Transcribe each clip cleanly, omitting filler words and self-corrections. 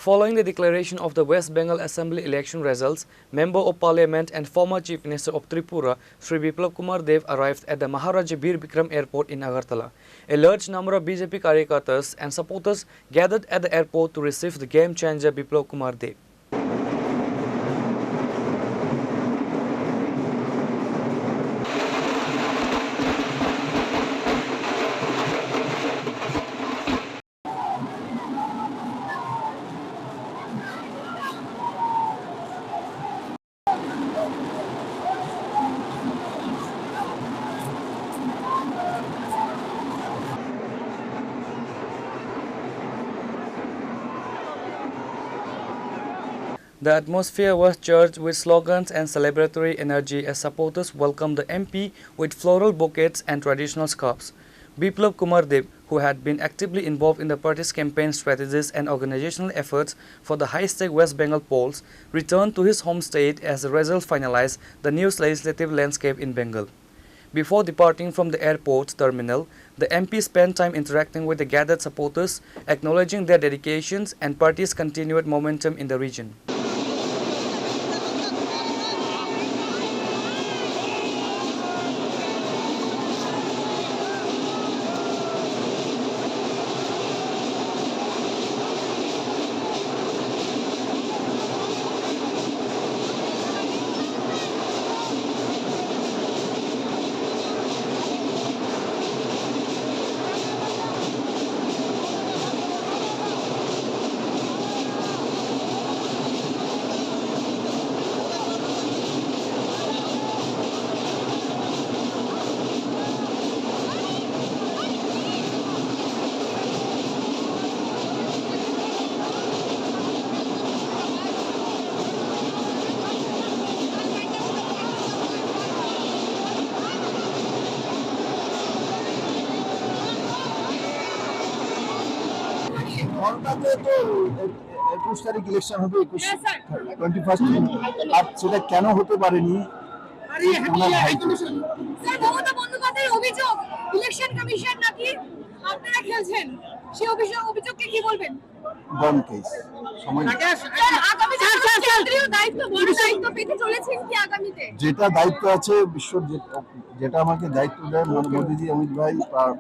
Following the declaration of the West Bengal Assembly election results, Member of Parliament and former Chief Minister of Tripura, Shri Biplab Kumar Deb arrived at the Maharaja Bir Bikram airport in Agartala. A large number of BJP karyakartas and supporters gathered at the airport to receive the game changer Biplab Kumar Deb. The atmosphere was charged with slogans and celebratory energy as supporters welcomed the MP with floral bouquets and traditional scarves. Biplab Kumar Deb, who had been actively involved in the party's campaign strategies and organizational efforts for the high-stake West Bengal polls, returned to his home state as the results finalized the new legislative landscape in Bengal. Before departing from the airport terminal, the MP spent time interacting with the gathered supporters, acknowledging their dedications and party's continued momentum in the region. কলকাতাতে তো 21 তারিখ election হবে 21 আর সেটা কেন হতে পারেনি sir Mamata বন্দ্যোপাধ্যায়ের অভিযোগ ইলেকশন কমিশন নাকি আপনারা খেলছেন সেই অভিযোগকে কি বলবেন গন কেস সময় আগামী কেন্দ্রীয় দায়িত্ব বড় দায়িত্ব পেতে চলেছেন কি আগামীতে যেটা দায়িত্ব আছে বিশ্বর যেটা আমাকে দায়িত্ব দেয় মোদিজি অমিত ভাই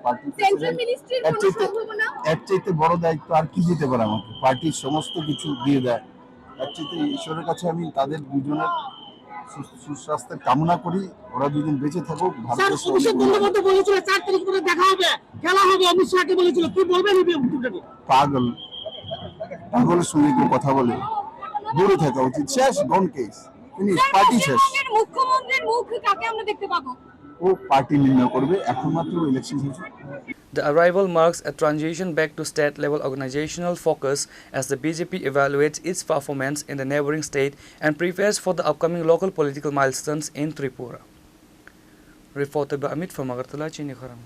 পার্টি এর চাইতে বড় দায়িত্ব আর কি দিতে পারে আমাকে পার্টির সমস্ত কিছু দিয়ে দেয় এর চাইতে ঈশ্বরের কাছে আমি তাদের দুজনের সুস্বাস্থ্যের কামনা করি ওরা দুদিন বেঁচে থাকুক ভারতের অভিষেক বন্দ্যোপাধ্যায় বলেছিল 4 তারিখ পরে দেখা হবে খেলা হবে অমিত শাহকে বলেছিল কি বলবেন পাগলের সঙ্গে কেউ কথা বলে দূরে থাকা উচিত শেষ গন কেস ফিনিশ পার্টি শেষ মুখ্যমন্ত্রীর মুখ কাকে আমরা দেখতে পাবো ও পার্টি নির্ণয় করবে এখন মাত্র ইলেকশন হয়েছে The arrival marks a transition back to state-level organizational focus as the BJP evaluates its performance in the neighboring state and prepares for the upcoming local political milestones in Tripura. Reported by Amit from Agartala, Chini, Khorang.